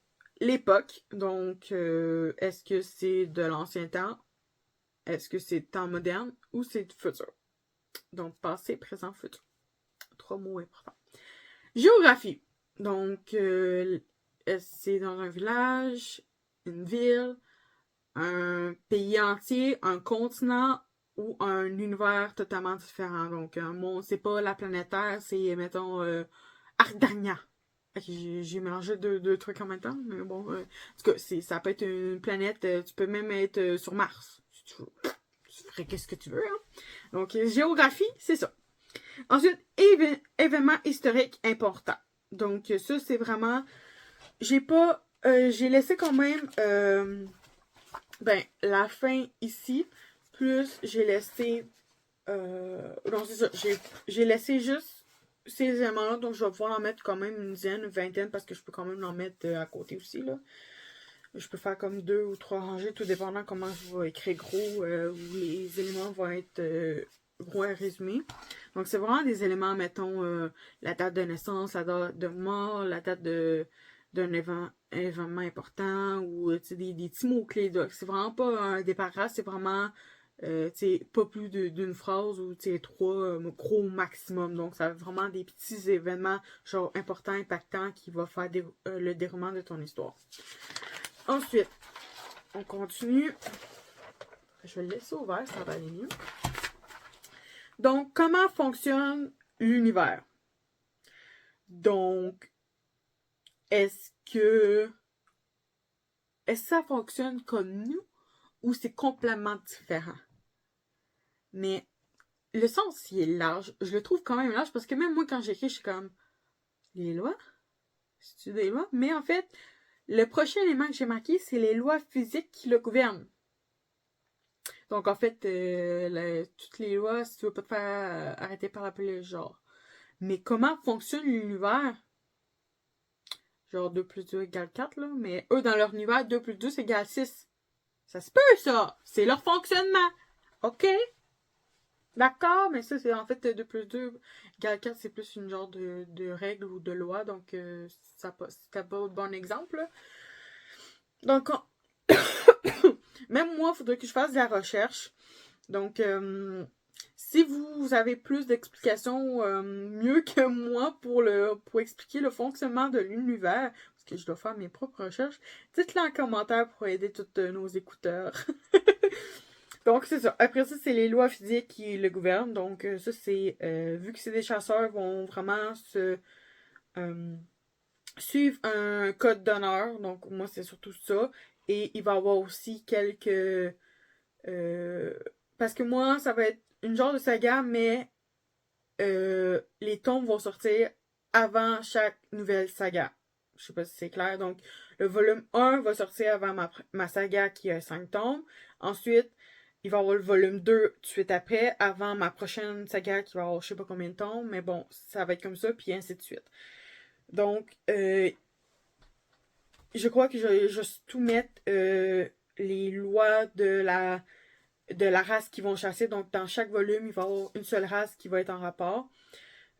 l'époque. Donc, est-ce que c'est de l'ancien temps? Est-ce que c'est temps moderne ou c'est du futur? Donc, passé, présent, futur. 3 mots importants. Géographie. Donc, c'est dans un village, une ville, un pays entier, un continent ou un univers totalement différent. Donc, un monde, c'est pas la planète Terre, c'est, mettons, Ardania. J'ai mélangé deux trucs en même temps, mais bon, en tout cas, ça peut être une planète, tu peux même être sur Mars, si tu veux. Tu ferais qu'est-ce que tu veux, hein. Donc, géographie, c'est ça. Ensuite, événements historiques importants. Donc, ça, c'est vraiment j'ai laissé quand même, la fin ici, plus j'ai laissé, non, c'est ça, j'ai laissé juste ces éléments-là, donc je vais pouvoir en mettre quand même une dizaine, une vingtaine, parce que je peux quand même en mettre à côté aussi, là. Je peux faire comme 2 ou 3 rangées, tout dépendant comment je vais écrire gros, où les éléments vont être gros à résumer. Donc, c'est vraiment des éléments, mettons, la date de naissance, la date de mort, la date d'un événement important, ou des petits mots-clés. Donc, c'est vraiment pas des paragraphes, c'est vraiment pas plus d'une phrase ou 3 gros maximum. Donc, ça va vraiment des petits événements, genre importants, impactants, qui vont faire le déroulement de ton histoire. Ensuite, on continue. Je vais le laisser ouvert, ça va aller mieux. Donc, comment fonctionne l'univers? Donc, est-ce que ça fonctionne comme nous ou c'est complètement différent? Mais le sens, il est large. Je le trouve quand même large parce que même moi, quand j'écris, je suis comme, les lois? C'est-tu des lois? Mais en fait, le prochain élément que j'ai marqué, c'est les lois physiques qui le gouvernent. Donc, en fait, toutes les lois, si tu veux pas te faire arrêter par la police, genre. Mais comment fonctionne l'univers? Genre 2 plus 2 égale 4, là. Mais eux, dans leur univers, 2 plus 2, c'est égal 6. Ça se peut, ça! C'est leur fonctionnement! OK? D'accord, mais ça, c'est en fait 2 plus 2 égale 4, c'est plus une genre de règle ou de loi. Donc, c'était pas un bon exemple, là. Donc, même moi, il faudrait que je fasse de la recherche. Donc, si vous avez plus d'explications mieux que moi pour expliquer le fonctionnement de l'univers, parce que je dois faire mes propres recherches, dites-le en commentaire pour aider tous nos écouteurs. Donc, c'est ça. Après ça, c'est les lois physiques qui le gouvernent. Donc, ça, c'est... vu que c'est des chasseurs, vont vraiment suivre un code d'honneur. Donc, moi, c'est surtout ça. Et il va y avoir aussi quelques... parce que moi, ça va être une genre de saga, mais les tomes vont sortir avant chaque nouvelle saga. Je sais pas si c'est clair. Donc, le volume 1 va sortir avant ma saga qui a 5 tomes. Ensuite, il va y avoir le volume 2 tout de suite après, avant ma prochaine saga qui va avoir je sais pas combien de tomes. Mais bon, ça va être comme ça, puis ainsi de suite. Donc, je crois que je vais juste tout mettre les lois de la race qui vont chasser. Donc, dans chaque volume, il va y avoir une seule race qui va être en rapport.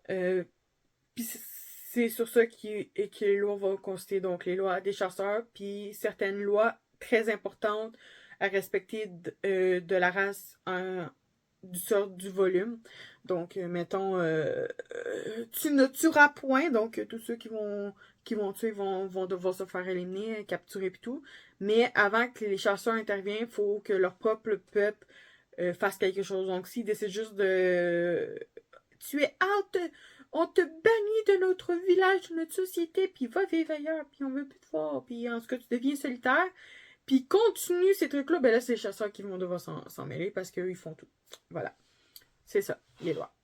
Puis c'est sur ça que les lois vont consister. Donc, les lois des chasseurs, puis certaines lois très importantes à respecter de la race du volume. Donc, mettons, tu ne tueras point. Donc, tous ceux qui vont tuer vont devoir se faire éliminer, capturer et tout. Mais avant que les chasseurs interviennent, il faut que leur propre peuple fasse quelque chose. Donc, s'ils décident juste de tu es out, on te bannit de notre village, de notre société, puis va vivre ailleurs, puis on veut plus te voir, puis en tout cas, tu deviens solitaire, puis continue ces trucs-là, ben là, c'est les chasseurs qui vont devoir s'en mêler parce qu'eux, ils font tout. Voilà. C'est ça, les lois.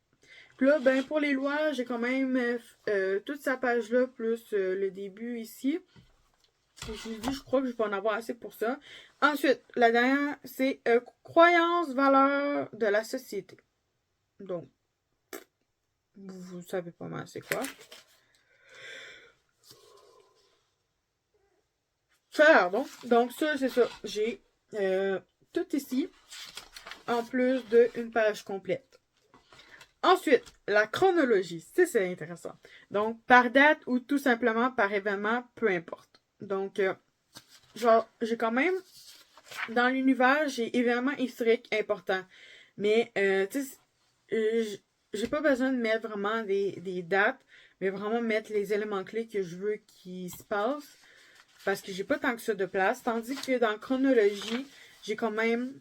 Puis là, ben, pour les lois, j'ai quand même toute sa page-là, plus le début ici. Je lui dis, je crois que je vais en avoir assez pour ça. Ensuite, la dernière, c'est croyances, valeurs de la société. Donc, vous savez pas mal c'est quoi. Pardon. Donc ça, c'est ça. J'ai tout ici, en plus d'une page complète. Ensuite, la chronologie. C'est intéressant. Donc, par date ou tout simplement par événement, peu importe. Donc, genre, j'ai quand même, dans l'univers, j'ai événements historiques importants. Mais, tu sais, j'ai pas besoin de mettre vraiment des dates, mais vraiment mettre les éléments clés que je veux qui se passent. Parce que j'ai pas tant que ça de place. Tandis que dans chronologie, j'ai quand même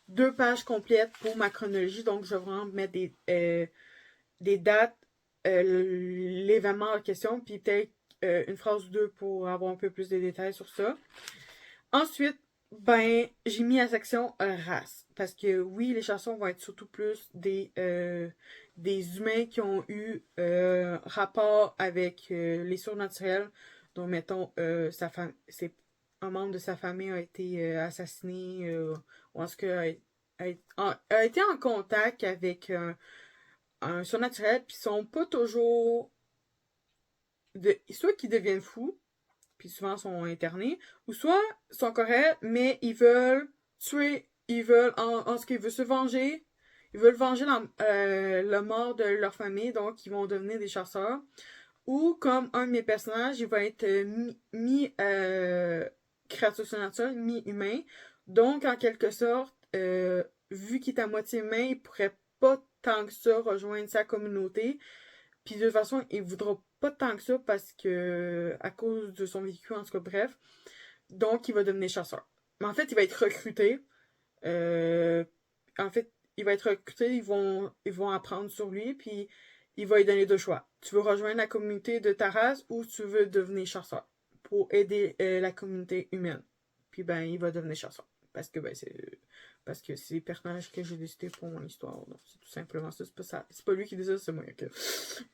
2 pages complètes pour ma chronologie. Donc, je vais vraiment mettre des dates, l'événement en question, puis peut-être une phrase ou deux pour avoir un peu plus de détails sur ça. Ensuite, ben, j'ai mis la section race. Parce que oui, les chansons vont être surtout plus des humains qui ont eu rapport avec les surnaturels. Donc, mettons, un membre de sa famille a été assassiné, ou en tout cas a été en contact avec un surnaturel, puis ils sont pas toujours. Soit qu'ils deviennent fous, puis souvent sont internés, ou soit sont corrects, mais ils veulent tuer, en ce qu'ils veulent se venger, ils veulent venger le mort de leur famille, donc ils vont devenir des chasseurs. Ou comme un de mes personnages, il va être créature surnaturelle, mi-humain. Donc, en quelque sorte, vu qu'il est à moitié humain, il pourrait pas tant que ça rejoindre sa communauté. Puis de toute façon, il voudra pas tant que ça parce que à cause de son vécu, en tout cas, bref. Donc, il va devenir chasseur. Mais en fait, il va être recruté. Euh, en fait, il va être recruté, ils vont apprendre sur lui, puis il va lui donner deux choix. Tu veux rejoindre la communauté de ta race ou tu veux devenir chasseur pour aider la communauté humaine. Puis ben, il va devenir chasseur. Parce que c'est les personnages que j'ai décidé pour mon histoire. Donc, c'est tout simplement ça. C'est pas ça. C'est pas lui qui décide, c'est moi.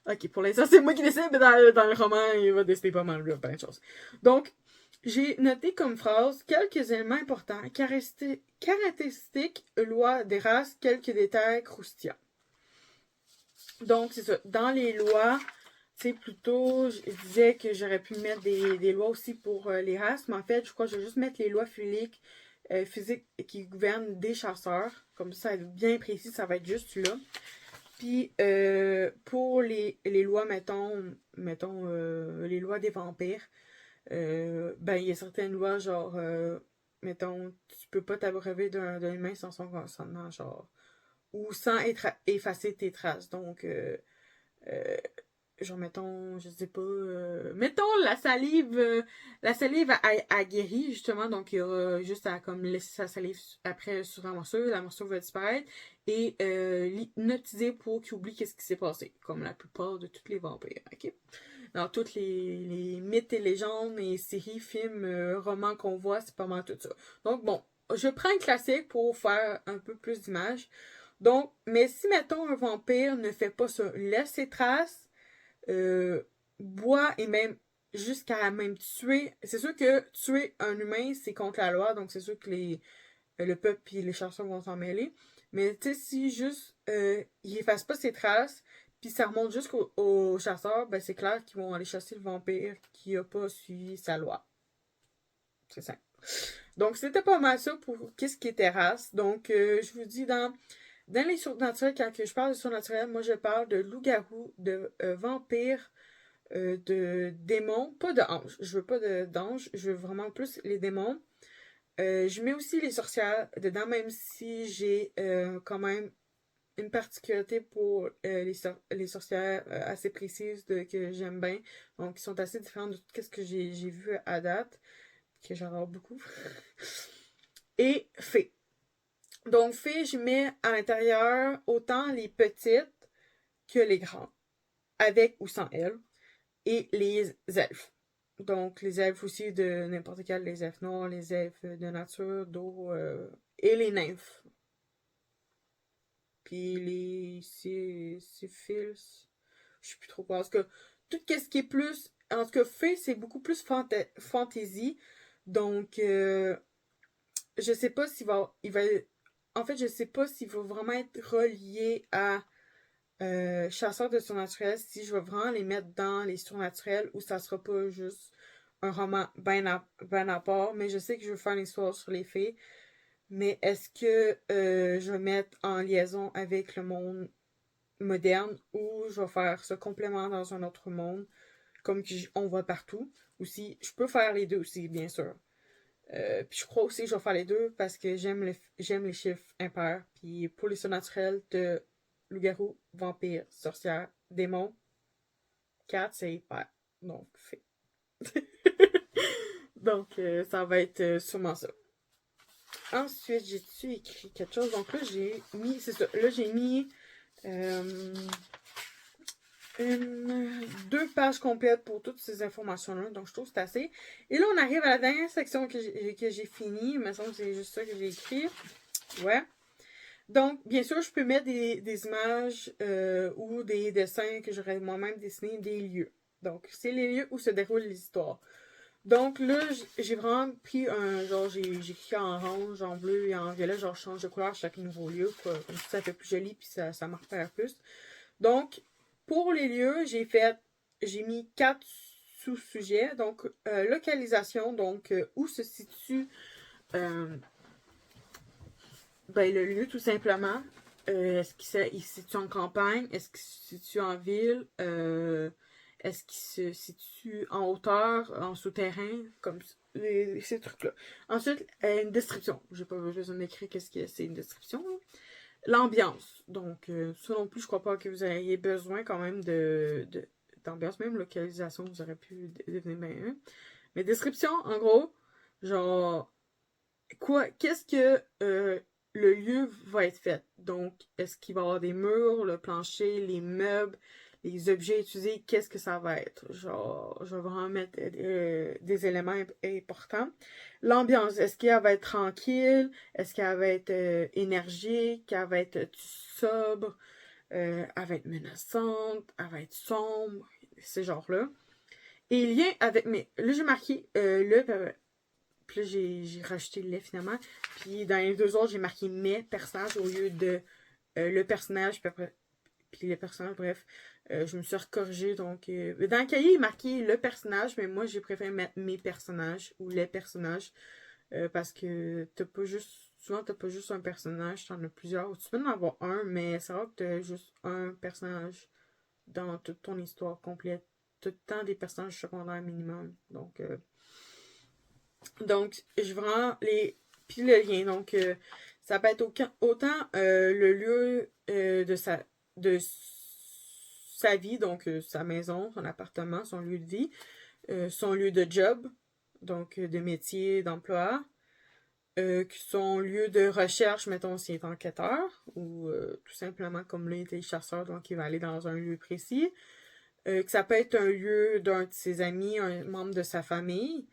Ok, pour l'instant, c'est moi qui décide, mais dans le roman, il va décider pas mal de plein de choses. Donc, j'ai noté comme phrase quelques éléments importants, caractéristiques, lois des races, quelques détails croustillants. Donc, c'est ça. Dans les lois, c'est plutôt, je disais que j'aurais pu mettre des lois aussi pour les races, mais en fait, je crois que je vais juste mettre les lois physiques qui gouvernent des chasseurs. Comme ça va être bien précis, ça va être juste là. Puis, pour les lois, mettons les lois des vampires, ben, il y a certaines lois, genre, mettons, tu peux pas t'abreuver d'un humain sans son consentement, genre, ou sans effacer tes traces. Donc, euh, genre, mettons, je sais pas, mettons, la salive a guéri, justement, donc il y aura juste à, comme, laisser sa salive après sur la morsure va disparaître, et l'hypnotiser pour qu'il oublie qu'est-ce qui s'est passé, comme la plupart de tous les vampires, ok? Dans toutes les mythes et légendes, et séries, films, romans qu'on voit, c'est pas mal tout ça. Donc bon, je prends un classique pour faire un peu plus d'images. Donc, mais si mettons un vampire ne fait pas ça, laisse ses traces, euh, boit et même jusqu'à même tuer. C'est sûr que tuer un humain, c'est contre la loi, donc c'est sûr que le peuple et les chasseurs vont s'en mêler. Mais tu sais, si juste il efface pas ses traces, puis ça remonte jusqu'aux chasseurs, ben c'est clair qu'ils vont aller chasser le vampire qui a pas suivi sa loi. C'est ça. Donc c'était pas mal ça pour qu'est-ce qui était race. Donc je vous dis dans les surnaturels, quand je parle de surnaturel, moi je parle de loup-garou, de vampire, de démons, pas de anges. Je veux pas d'anges, je veux vraiment plus les démons. Je mets aussi les sorcières dedans, même si j'ai quand même une particularité pour les sorcières assez précises que j'aime bien. Donc, qui sont assez différentes de tout ce que j'ai vu à date, que j'adore beaucoup. Et fées. Donc, fées, je mets à l'intérieur autant les petites que les grandes, avec ou sans elles, et les elfes. Donc, les elfes aussi de n'importe quel, les elfes noirs, les elfes de nature, d'eau, et les nymphes. Puis les syphilis, je sais plus trop quoi. En tout cas, tout ce qui est plus. En tout cas, fait, c'est beaucoup plus fantasy. Donc, je sais pas il va. En fait, je sais pas s'il va vraiment être relié à chasseur de surnaturel, si je vais vraiment les mettre dans les surnaturels ou ça sera pas juste un roman ben à part. Mais je sais que je veux faire une histoire sur les fées. Mais est-ce que je vais mettre en liaison avec le monde moderne ou je vais faire ce complément dans un autre monde comme on voit partout? Aussi, je peux faire les deux aussi, bien sûr. Puis je crois aussi que je vais faire les deux parce que j'aime les chiffres impairs. Puis pour les surnaturels de loup-garou, vampire, sorcière, démon, 4, c'est hyper. Donc, fait. Donc, ça va être sûrement ça. Ensuite, j'ai-tu écrit quelque chose? Donc là, j'ai mis, c'est ça, là, j'ai mis 2 pages complètes pour toutes ces informations-là. Donc, je trouve que c'est assez. Et là, on arrive à la dernière section que j'ai finie. Il me semble que c'est juste ça que j'ai écrit. Ouais. Donc, bien sûr, je peux mettre des images ou des dessins que j'aurais moi-même dessinés, des lieux. Donc, c'est les lieux où se déroulent les histoires. Donc là, j'ai vraiment pris un, genre, j'ai écrit en orange, en bleu et en violet, genre, je change de couleur à chaque nouveau lieu, quoi. Comme ça fait plus joli, puis ça me repère plus. Donc, pour les lieux, j'ai mis 4 sous-sujets. Donc, localisation, donc, où se situe le lieu, tout simplement. Est-ce qu'il se situe en campagne? Est-ce qu'il se situe en ville? Est-ce qu'il se situe en hauteur, en souterrain? Comme ces trucs-là. Ensuite, une description. J'ai pas besoin d'écrire qu'est-ce que c'est une description. L'ambiance. Donc, ça non plus, je crois pas que vous ayez besoin quand même d'ambiance. Même localisation, vous aurez pu devenir bien. Mais description, en gros, genre, qu'est-ce que le lieu va être fait? Donc, est-ce qu'il va y avoir des murs, le plancher, les meubles, les objets utilisés, qu'est-ce que ça va être? Genre, je vais vraiment mettre des éléments importants. L'ambiance, est-ce qu'elle va être tranquille? Est-ce qu'elle va être énergique? Elle va être sobre? Elle va être menaçante? Elle va être sombre? Ces genres-là. Et lien avec mes... Là, j'ai marqué puis là, j'ai rajouté le lait finalement. Puis dans les 2 autres, j'ai marqué mes personnages au lieu de le personnage. Puis le personnage, bref. Je me suis recorrigée. Donc, dans le cahier, il est marqué le personnage, mais moi, j'ai préféré mettre mes personnages ou les personnages. Parce que souvent, t'as pas juste un personnage, t'en as plusieurs. Tu peux en avoir un, mais c'est rare que t'as juste un personnage dans toute ton histoire complète. Tout le temps des personnages secondaires minimum. Donc, je prends les. Puis le lien. Donc, ça peut être autant le lieu de sa vie, donc sa maison, son appartement, son lieu de vie, son lieu de job, donc de métier, d'emploi, son lieu de recherche, mettons s'il est enquêteur, ou tout simplement comme là, il était chasseur, donc il va aller dans un lieu précis. Que ça peut être un lieu d'un de ses amis, un membre de sa famille,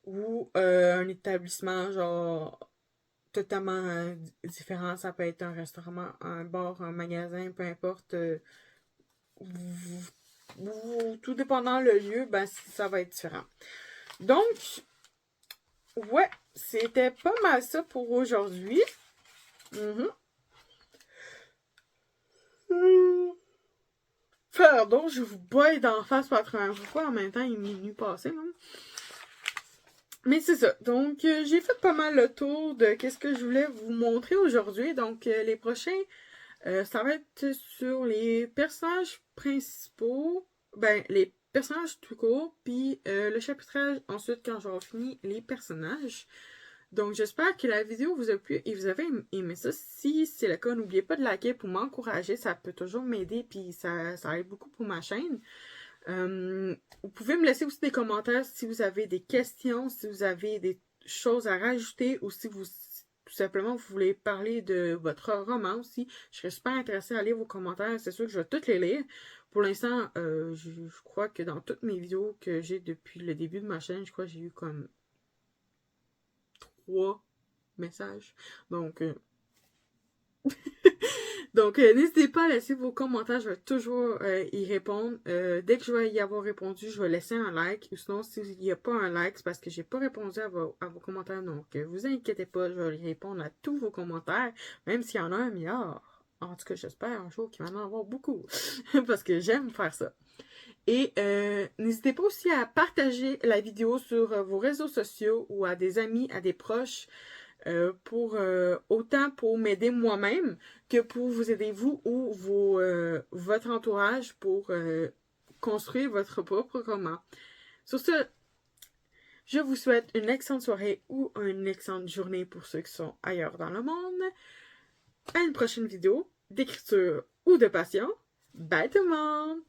ou un établissement genre totalement différent. Ça peut être un restaurant, un bar, un magasin, peu importe. Tout dépendant le lieu, ben ça va être différent. Donc, ouais, c'était pas mal ça pour aujourd'hui. Pardon, je vous boille d'en face par la première fois. En même temps, il est minuit passé, là. Mais c'est ça. Donc, j'ai fait pas mal le tour de qu'est-ce que je voulais vous montrer aujourd'hui. Donc, les prochains, ça va être sur les personnages principaux. Ben, les personnages tout court. Puis, le chapitrage ensuite quand j'aurai fini les personnages. Donc, j'espère que la vidéo vous a plu et vous avez aimé ça. Si c'est le cas, n'oubliez pas de liker pour m'encourager. Ça peut toujours m'aider. Puis, ça aide beaucoup pour ma chaîne. Vous pouvez me laisser aussi des commentaires si vous avez des questions, si vous avez des choses à rajouter ou si vous tout simplement vous voulez parler de votre roman aussi. Je serais super intéressée à lire vos commentaires. C'est sûr que je vais toutes les lire. Pour l'instant, je crois que dans toutes mes vidéos que j'ai depuis le début de ma chaîne, je crois que j'ai eu comme 3 messages. Donc, Donc, n'hésitez pas à laisser vos commentaires, je vais toujours y répondre. Dès que je vais y avoir répondu, je vais laisser un like. Ou sinon, s'il n'y a pas un like, c'est parce que j'ai pas répondu à vos commentaires. Donc, vous inquiétez pas, je vais répondre à tous vos commentaires, même s'il y en a 1 milliard. En tout cas, j'espère un jour qu'il va en avoir beaucoup, parce que j'aime faire ça. Et n'hésitez pas aussi à partager la vidéo sur vos réseaux sociaux ou à des amis, à des proches. Autant pour m'aider moi-même que pour vous aider vous ou votre entourage pour construire votre propre roman. Sur ce, je vous souhaite une excellente soirée ou une excellente journée pour ceux qui sont ailleurs dans le monde. À une prochaine vidéo d'écriture ou de passion. Bye tout le monde!